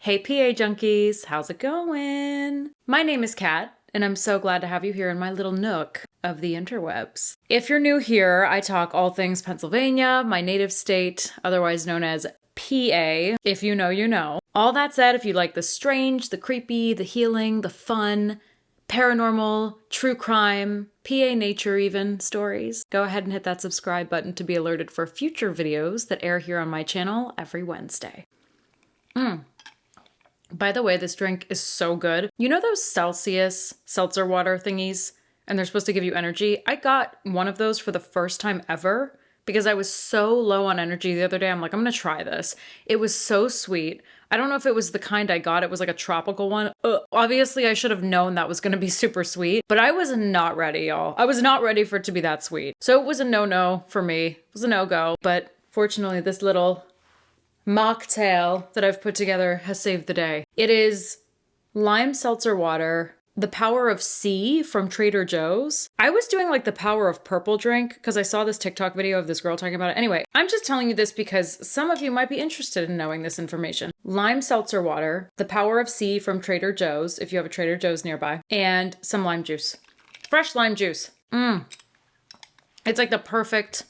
Hey PA junkies, how's it going? My name is Kat, and I'm so glad to have you here in my little nook of the interwebs. If you're new here, I talk all things Pennsylvania, my native state, otherwise known as PA. If you know, you know. All that said, if you like the strange, the creepy, the healing, the fun, paranormal, true crime, PA nature even stories, go ahead and hit that subscribe button to be alerted for future videos that air here on my channel every Wednesday. By the way, this drink is so good. You know those Celsius seltzer water thingies? And they're supposed to give you energy? I got one of those for the first time ever because I was so low on energy the other day. I'm like, I'm gonna try this. It was so sweet. I don't know if it was the kind I got. It was like a tropical one. Obviously, I should have known that was gonna be super sweet, but I was not ready, y'all. I was not ready for it to be that sweet. So it was a no-no for me. It was a no-go, but fortunately, this little mocktail that I've put together has saved the day. It is lime seltzer water, the power of C from Trader Joe's. I was doing like the power of purple drink because I saw this TikTok video of this girl talking about it. Anyway, I'm just telling you this because some of you might be interested in knowing this information. Lime seltzer water, the power of C from Trader Joe's, if you have a Trader Joe's nearby, and some lime juice. Fresh lime juice. It's like the perfect,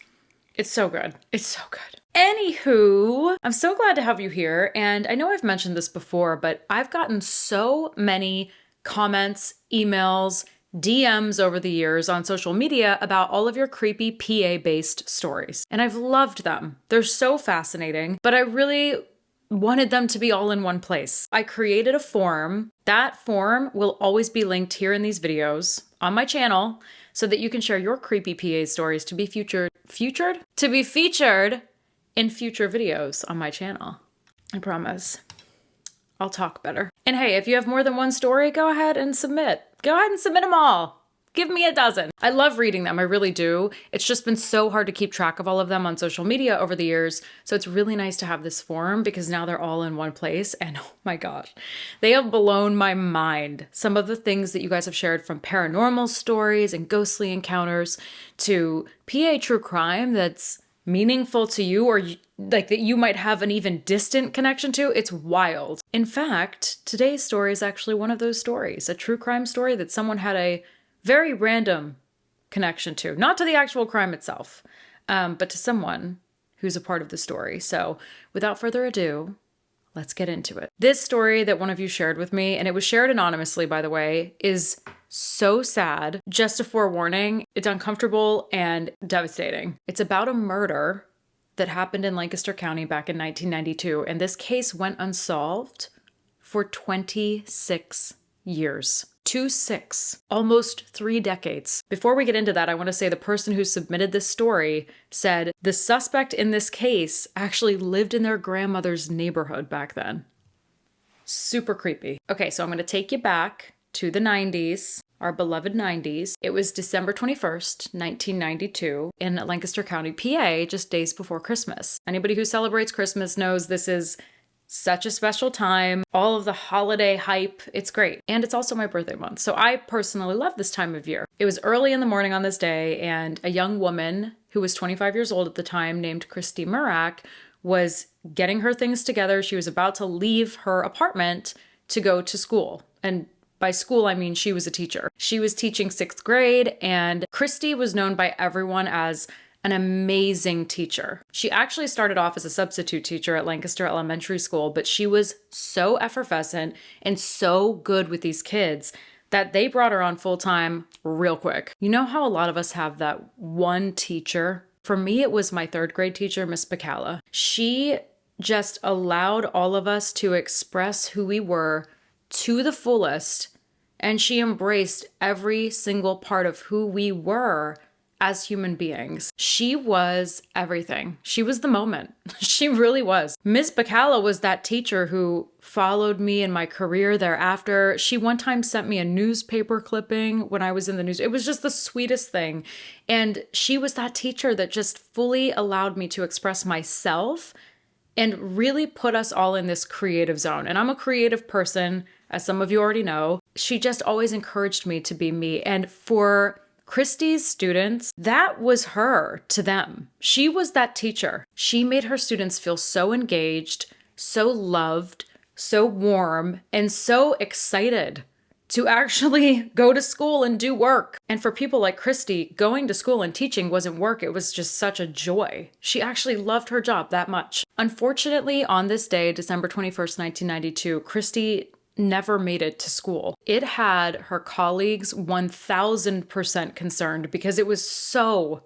it's so good. It's so good. Anywho, I'm so glad to have you here. And I know I've mentioned this before, but I've gotten so many comments, emails, DMs over the years on social media about all of your creepy PA-based stories. And I've loved them. They're so fascinating, but I really wanted them to be all in one place. I created a form. That form will always be linked here in these videos on my channel so that you can share your creepy PA stories to be featured in future videos on my channel. I promise. I'll talk better. And hey, if you have more than one story, go ahead and submit. Go ahead and submit them all. Give me a dozen. I love reading them, I really do. It's just been so hard to keep track of all of them on social media over the years. So it's really nice to have this form because now they're all in one place. And oh my gosh, they have blown my mind. Some of the things that you guys have shared, from paranormal stories and ghostly encounters to PA true crime that's meaningful to you, or like that you might have an even distant connection to. It's wild. In fact, today's story is actually one of those stories, a true crime story that someone had a very random connection to, not to the actual crime itself, but to someone who's a part of the story. So without further ado, let's get into it. This story that one of you shared with me, and it was shared anonymously, by the way, is so sad. Just a forewarning, it's uncomfortable and devastating. It's about a murder that happened in Lancaster County back in 1992, and this case went unsolved for 26 years. 26, almost 3 decades. Before we get into that, I want to say the person who submitted this story said the suspect in this case actually lived in their grandmother's neighborhood back then. Super creepy. Okay, so I'm going to take you back to the 90s, our beloved 90s. It was December 21st, 1992 in Lancaster County, PA, just days before Christmas. Anybody who celebrates Christmas knows this is such a special time, all of the holiday hype, it's great. And it's also my birthday month, so I personally love this time of year. It was early in the morning on this day, and a young woman who was 25 years old at the time named Christy Mirack was getting her things together. She was about to leave her apartment to go to school. And by school, I mean she was a teacher. She was teaching 6th grade, and Christy was known by everyone as an amazing teacher. She actually started off as a substitute teacher at Lancaster Elementary School, but she was so effervescent and so good with these kids that they brought her on full-time real quick. You know how a lot of us have that one teacher? For me, it was my 3rd grade teacher, Miss Bacala. She just allowed all of us to express who we were to the fullest, and she embraced every single part of who we were as human beings. She was everything. She was the moment. She really was. Miss Bacala was that teacher who followed me in my career thereafter. She one time sent me a newspaper clipping when I was in the news. It was just the sweetest thing. And she was that teacher that just fully allowed me to express myself and really put us all in this creative zone. And I'm a creative person, as some of you already know. She just always encouraged me to be me. And for Christy's students, that was her to them. She was that teacher. She made her students feel so engaged, so loved, so warm, and so excited to actually go to school and do work. And for people like Christy, going to school and teaching wasn't work, it was just such a joy. She actually loved her job that much. Unfortunately, on this day, December 21st, 1992, Christy never made it to school. It had her colleagues 1000% concerned because it was so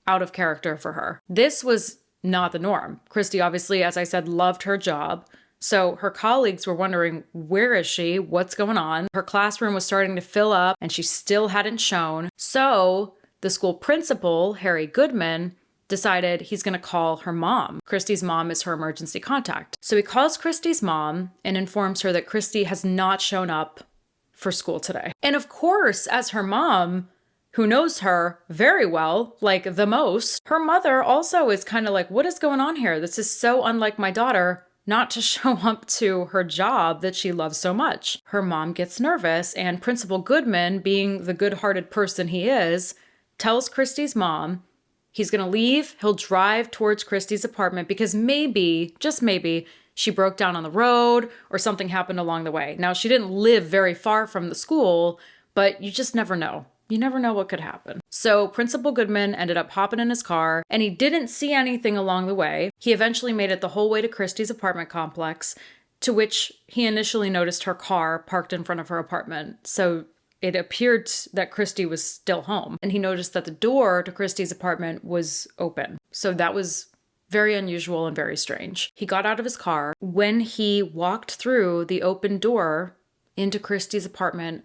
out of character for her. This was not the norm. Christy, obviously, as I said, loved her job. So her colleagues were wondering, where is she? What's going on? Her classroom was starting to fill up and she still hadn't shown. So the school principal, Harry Goodman, decided he's going to call her mom. Christy's mom is her emergency contact. So he calls Christy's mom and informs her that Christy has not shown up for school today. And of course, as her mom, who knows her very well, like the most, her mother also is kind of like, what is going on here? This is so unlike my daughter not to show up to her job that she loves so much. Her mom gets nervous, and Principal Goodman, being the good-hearted person he is, tells Christy's mom he's going to leave. He'll drive towards Christy's apartment because maybe, just maybe, she broke down on the road or something happened along the way. Now, she didn't live very far from the school, but you just never know. You never know what could happen. So Principal Goodman ended up hopping in his car, and he didn't see anything along the way. He eventually made it the whole way to Christy's apartment complex, to which he initially noticed her car parked in front of her apartment. So it appeared that Christy was still home, and he noticed that the door to Christy's apartment was open. So that was very unusual and very strange. He got out of his car. When he walked through the open door into Christy's apartment,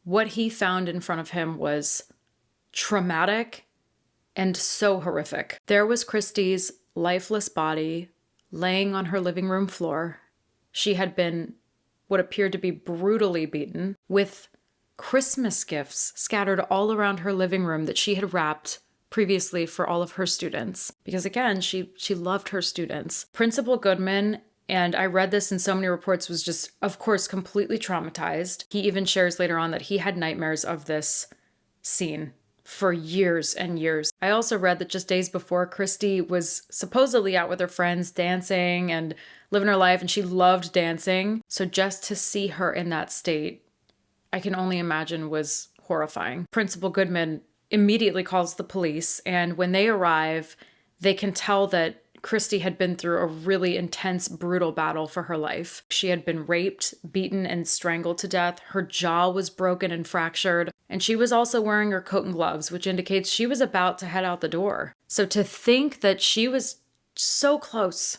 what he found in front of him was traumatic and so horrific. There was Christy's lifeless body laying on her living room floor. She had been what appeared to be brutally beaten, with Christmas gifts scattered all around her living room that she had wrapped previously for all of her students. Because again, she loved her students. Principal Goodman, and I read this in so many reports, was just, of course, completely traumatized. He even shares later on that he had nightmares of this scene for years and years. I also read that just days before, Christy was supposedly out with her friends dancing and living her life, and she loved dancing. So just to see her in that state, I can only imagine was horrifying. Principal Goodman immediately calls the police, and when they arrive, they can tell that Christy had been through a really intense, brutal battle for her life. She had been raped, beaten, and strangled to death. Her jaw was broken and fractured, and she was also wearing her coat and gloves, which indicates she was about to head out the door. So to think that she was so close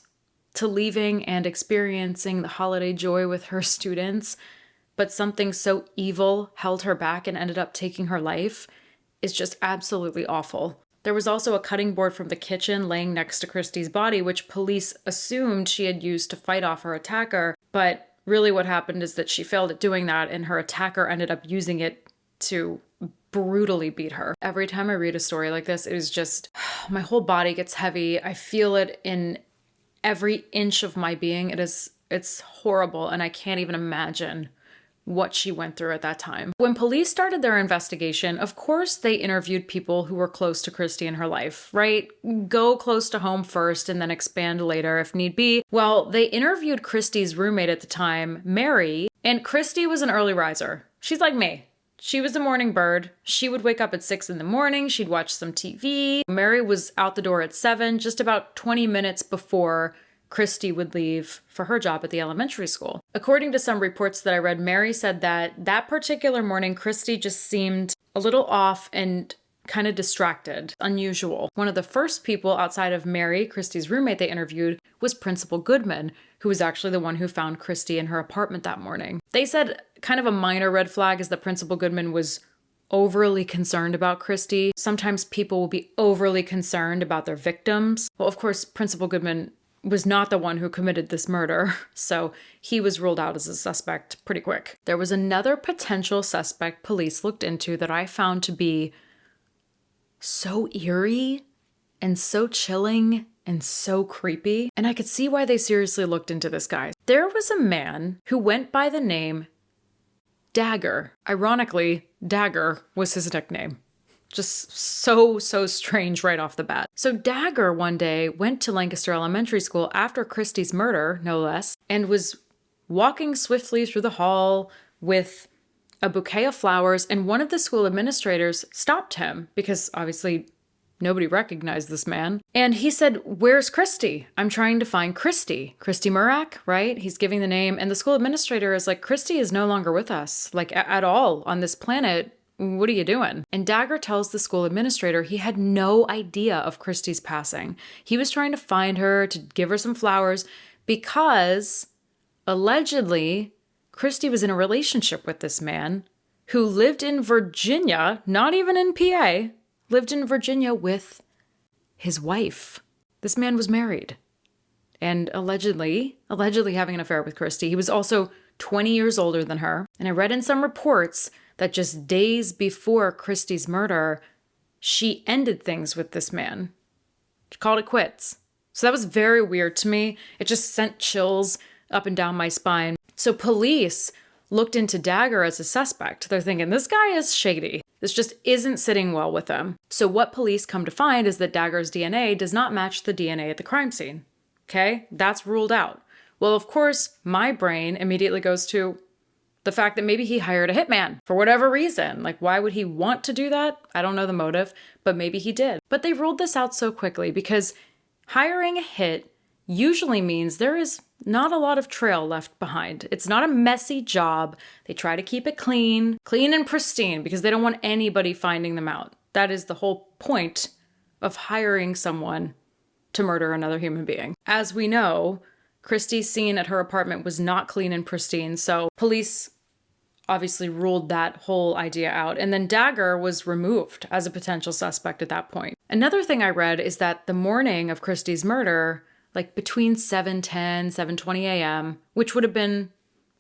to leaving and experiencing the holiday joy with her students, but something so evil held her back and ended up taking her life, is just absolutely awful. There was also a cutting board from the kitchen laying next to Christy's body, which police assumed she had used to fight off her attacker. But really what happened is that she failed at doing that, and her attacker ended up using it to brutally beat her. Every time I read a story like this, it is just, my whole body gets heavy. I feel it in every inch of my being. It's horrible, and I can't even imagine what she went through at that time. When police started their investigation, of course, they interviewed people who were close to Christy in her life, right? Go close to home first and then expand later if need be. Well, they interviewed Christy's roommate at the time, Mary, and Christy was an early riser. She's like me. She was a morning bird. She would wake up at 6 in the morning. She'd watch some TV. Mary was out the door at 7, just about 20 minutes before Christy would leave for her job at the elementary school. According to some reports that I read, Mary said that particular morning, Christy just seemed a little off and kind of distracted, unusual. One of the first people outside of Mary, Christy's roommate, they interviewed was Principal Goodman, who was actually the one who found Christy in her apartment that morning. They said kind of a minor red flag is that Principal Goodman was overly concerned about Christy. Sometimes people will be overly concerned about their victims. Well, of course, Principal Goodman was not the one who committed this murder, so he was ruled out as a suspect pretty quick. There was another potential suspect police looked into that I found to be so eerie and so chilling and so creepy, and I could see why they seriously looked into this guy. There was a man who went by the name Dagger. Ironically, Dagger was his nickname. Just so strange right off the bat. So Dagger one day went to Lancaster Elementary School after Christy's murder, no less, and was walking swiftly through the hall with a bouquet of flowers, and one of the school administrators stopped him because obviously nobody recognized this man. And he said, "Where's Christy? I'm trying to find Christy." Christy Mirack, right? He's giving the name. And the school administrator is like, "Christy is no longer with us, like at all on this planet. What are you doing?" And Dagger tells the school administrator he had no idea of Christy's passing. He was trying to find her, to give her some flowers, because allegedly Christy was in a relationship with this man who lived in Virginia, not even in PA, lived in Virginia with his wife. This man was married and allegedly having an affair with Christy. He was also 20 years older than her. And I read in some reports that just days before Christy's murder, she ended things with this man. She called it quits. So that was very weird to me. It just sent chills up and down my spine. So police looked into Dagger as a suspect. They're thinking, this guy is shady. This just isn't sitting well with him. So what police come to find is that Dagger's DNA does not match the DNA at the crime scene. Okay? That's ruled out. Well, of course, my brain immediately goes to the fact that maybe he hired a hitman for whatever reason. Like, why would he want to do that? I don't know the motive, but maybe he did. But they ruled this out so quickly because hiring a hit usually means there is not a lot of trail left behind. It's not a messy job. They try to keep it clean and pristine because they don't want anybody finding them out. That is the whole point of hiring someone to murder another human being. As we know, Christy's scene at her apartment was not clean and pristine, so police obviously ruled that whole idea out. And then Dagger was removed as a potential suspect at that point. Another thing I read is that the morning of Christy's murder, like between 7:10, 7:20 a.m., which would have been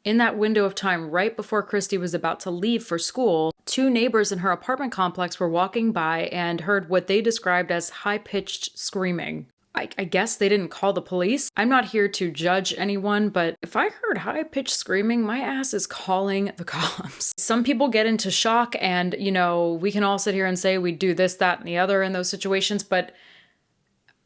in that window of time right before Christy was about to leave for school, two neighbors in her apartment complex were walking by and heard what they described as high-pitched screaming. I guess they didn't call the police. I'm not here to judge anyone, but if I heard high-pitched screaming, my ass is calling the cops. Some people get into shock and, we can all sit here and say we do this, that, and the other in those situations, but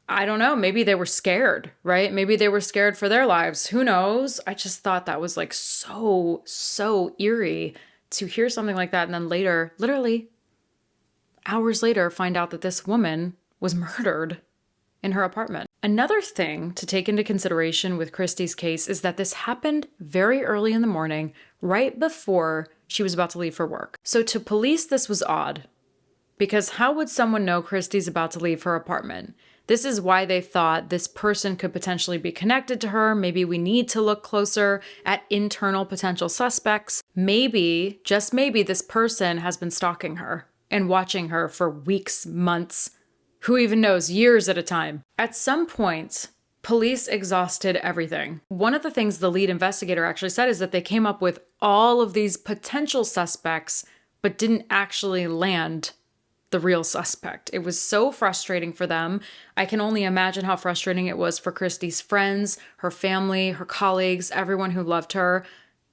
I don't know, maybe they were scared, right? Maybe they were scared for their lives. Who knows? I just thought that was like so eerie to hear something like that. And then later, literally hours later, find out that this woman was murdered in her apartment. Another thing to take into consideration with Christy's case is that this happened very early in the morning, right before she was about to leave for work. So to police, this was odd, because how would someone know Christy's about to leave her apartment? This is why they thought this person could potentially be connected to her. Maybe we need to look closer at internal potential suspects. Maybe, just maybe, this person has been stalking her and watching her for weeks, months, who even knows, years at a time. At some point, police exhausted everything. One of the things the lead investigator actually said is that they came up with all of these potential suspects, but didn't actually land the real suspect. It was so frustrating for them. I can only imagine how frustrating it was for Christy's friends, her family, her colleagues, everyone who loved her.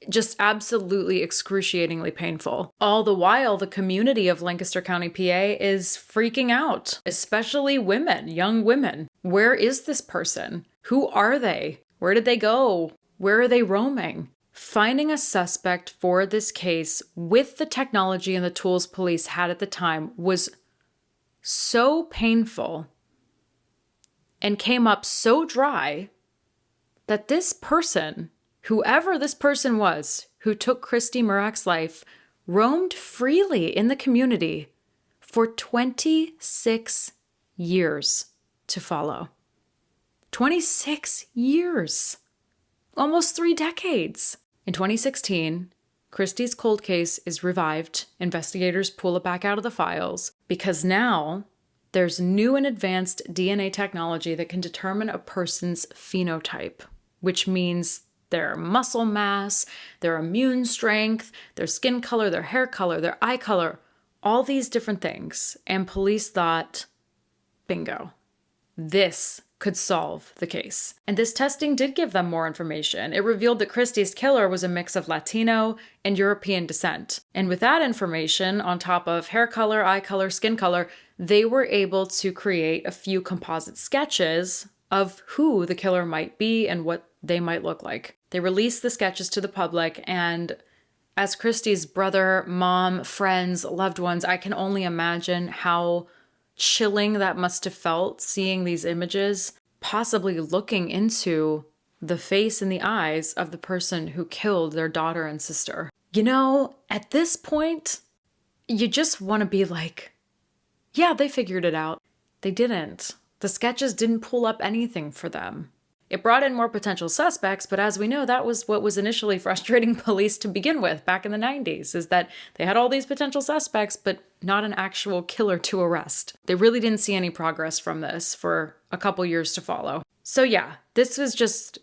Just absolutely excruciatingly painful. All the while, the community of Lancaster County, PA is freaking out, especially women, young women. Where is this person? Who are they? Where did they go? Where are they roaming? Finding a suspect for this case with the technology and the tools police had at the time was so painful and came up so dry that this person, whoever this person was who took Christy Mirack's life, roamed freely in the community for 26 years to follow. 26 years. Almost 3 decades. In 2016, Christy's cold case is revived. Investigators pull it back out of the files because now there's new and advanced DNA technology that can determine a person's phenotype, which means their muscle mass, their immune strength, their skin color, their hair color, their eye color, all these different things. And police thought, bingo, this could solve the case. And this testing did give them more information. It revealed that Christy's killer was a mix of Latino and European descent. And with that information, on top of hair color, eye color, skin color, they were able to create a few composite sketches of who the killer might be and what they might look like. They released the sketches to the public, and as Christy's brother, mom, friends, loved ones, I can only imagine how chilling that must have felt seeing these images, possibly looking into the face and the eyes of the person who killed their daughter and sister. You know, at this point, you just want to be like, yeah, they figured it out. They didn't. The sketches didn't pull up anything for them. It brought in more potential suspects, but as we know, that was what was initially frustrating police to begin with back in the 90s, is that they had all these potential suspects, but not an actual killer to arrest. They really didn't see any progress from this for a couple years to follow. So yeah, this was just,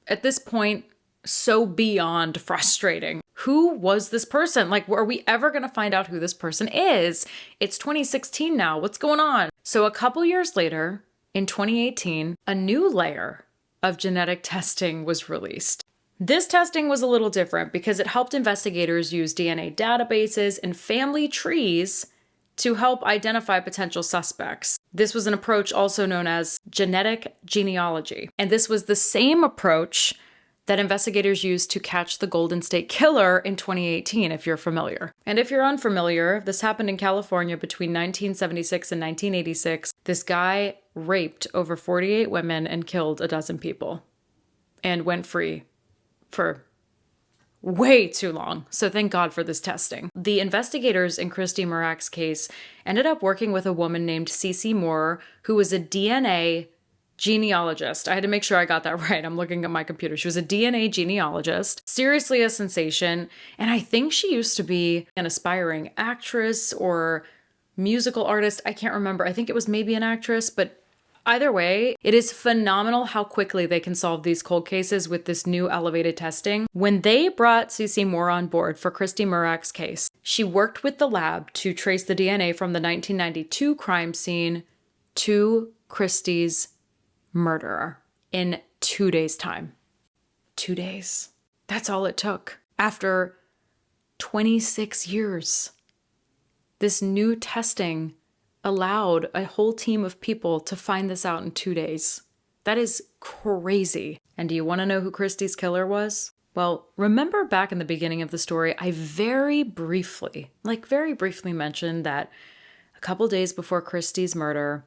at this point, so beyond frustrating. Who was this person? Like, are we ever going to find out who this person is? It's 2016 now. What's going on? So a couple years later, in 2018, a new layer of genetic testing was released. This testing was a little different because it helped investigators use DNA databases and family trees to help identify potential suspects. This was an approach also known as genetic genealogy. And this was the same approach that investigators used to catch the Golden State Killer in 2018, if you're familiar. And if you're unfamiliar, this happened in California between 1976 and 1986. This guy raped over 48 women and killed a dozen people and went free for way too long. So thank God for this testing. The investigators in Christy Mirack's case ended up working with a woman named CeCe Moore, who was a DNA genealogist. I had to make sure I got that right. I'm looking at my computer. She was a DNA genealogist, seriously a sensation. And I think she used to be an aspiring actress or musical artist. I can't remember. I think it was maybe an actress, but either way, it is phenomenal how quickly they can solve these cold cases with this new elevated testing. When they brought CeCe Moore on board for Christy Mirack's case, she worked with the lab to trace the DNA from the 1992 crime scene to Christy's murderer in 2 days' time. 2 days. That's all it took. After 26 years, this new testing allowed a whole team of people to find this out in 2 days. That is crazy. And do you want to know who Christy's killer was? Well, remember back in the beginning of the story, I very briefly mentioned that a couple days before Christy's murder,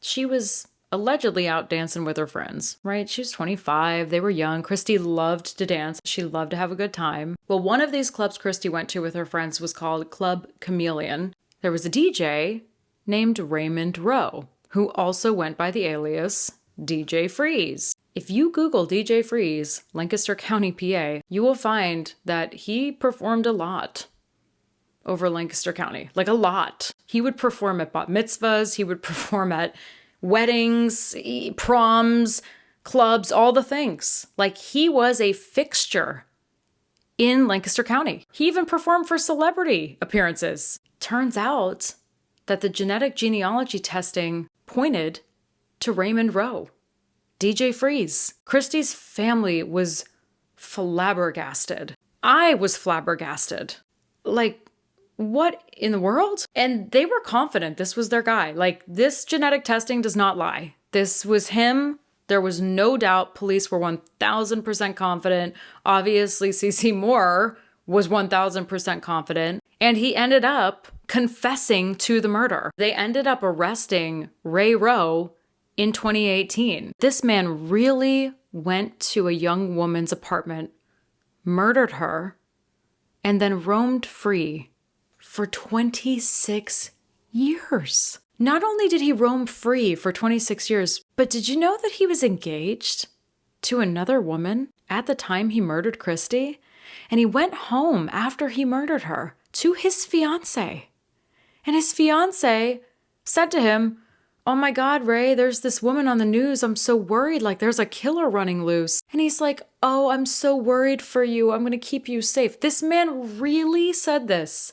she was allegedly out dancing with her friends, right? She was 25. They were young. Christy loved to dance. She loved to have a good time. Well, one of these clubs Christy went to with her friends was called Club Chameleon. There was a DJ named Raymond Rowe, who also went by the alias DJ Freeze. If you Google DJ Freeze, Lancaster County, PA, you will find that he performed a lot over Lancaster County, like a lot. He would perform at bat mitzvahs. He would perform at weddings, proms, clubs, all the things. Like, he was a fixture in Lancaster County. He even performed for celebrity appearances. Turns out that the genetic genealogy testing pointed to Raymond Rowe, DJ Freeze. Christy's family was flabbergasted. I was flabbergasted. Like, what in the world? And they were confident this was their guy. Like, this genetic testing does not lie. This was him. There was no doubt. Police were 1,000% confident. Obviously, CeCe Moore was 1,000% confident. And he ended up confessing to the murder. They ended up arresting Ray Rowe in 2018. This man really went to a young woman's apartment, murdered her, and then roamed free for 26 years. Not only did he roam free for 26 years, but did you know that he was engaged to another woman at the time he murdered Christy? And he went home after he murdered her to his fiance. And his fiance said to him, "Oh my God, Ray, there's this woman on the news. I'm so worried, like there's a killer running loose." And he's like, "Oh, I'm so worried for you. I'm going to keep you safe." This man really said this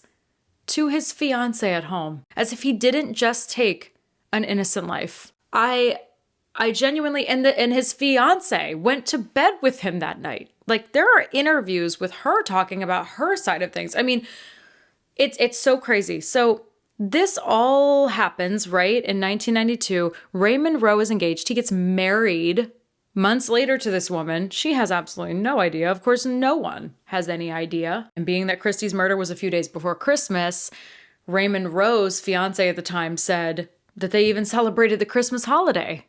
to his fiance at home, as if he didn't just take an innocent life. I genuinely, and his fiance went to bed with him that night. Like, there are interviews with her talking about her side of things. I mean, it's so crazy. So This all happens, right, in 1992. Raymond Rowe is engaged. He gets married months later to this woman. She has absolutely no idea. Of course, no one has any idea. And being that Christy's murder was a few days before Christmas, Raymond Rowe's fiance at the time said that they even celebrated the Christmas holiday.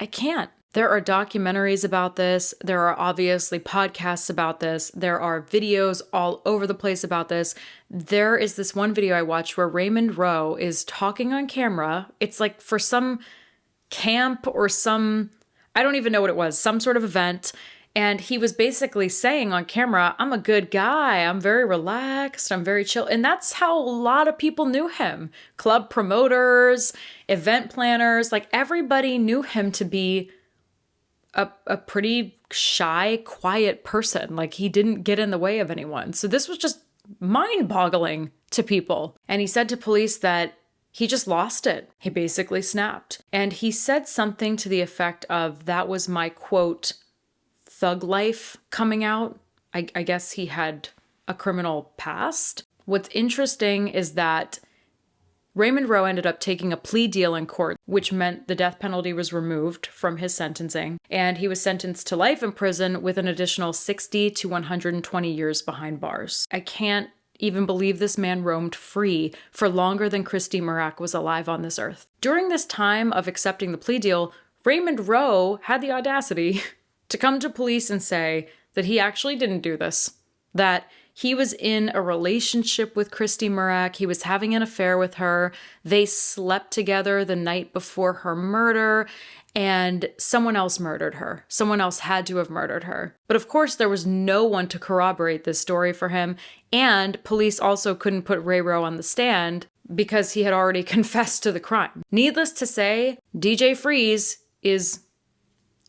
I can't. There are documentaries about this. There are obviously podcasts about this. There are videos all over the place about this. There is this one video I watched where Raymond Rowe is talking on camera. It's like for some camp or some, I don't even know what it was, some sort of event. And he was basically saying on camera, I'm a good guy. I'm very relaxed. I'm very chill. And that's how a lot of people knew him. Club promoters, event planners, like everybody knew him to be a pretty shy, quiet person. Like he didn't get in the way of anyone. So this was just mind-boggling to people. And he said to police that he just lost it. He basically snapped. And he said something to the effect of, that was my, quote, thug life coming out. I guess he had a criminal past. What's interesting is that Raymond Rowe ended up taking a plea deal in court, which meant the death penalty was removed from his sentencing, and he was sentenced to life in prison with an additional 60 to 120 years behind bars. I can't even believe this man roamed free for longer than Christy Mirack was alive on this earth. During this time of accepting the plea deal, Raymond Rowe had the audacity to come to police and say that he actually didn't do this, that he was in a relationship with Christy Mirack. He was having an affair with her. They slept together the night before her murder, and someone else murdered her. Someone else had to have murdered her. But of course, there was no one to corroborate this story for him, and police also couldn't put Ray Rowe on the stand because he had already confessed to the crime. Needless to say, DJ Freeze is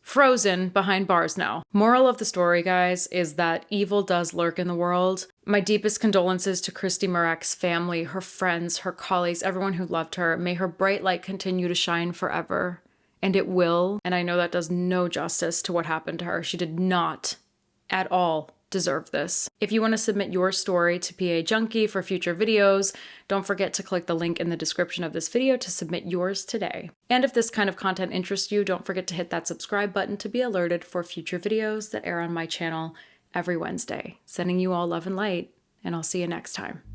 frozen behind bars now. Moral of the story, guys, is that evil does lurk in the world. My deepest condolences to Christy Mirack's family, her friends, her colleagues, everyone who loved her. May her bright light continue to shine forever. And it will. And I know that does no justice to what happened to her. She did not at all deserve this. If you want to submit your story to PA Junkie for future videos, don't forget to click the link in the description of this video to submit yours today. And if this kind of content interests you, don't forget to hit that subscribe button to be alerted for future videos that air on my channel every Wednesday. Sending you all love and light, and I'll see you next time.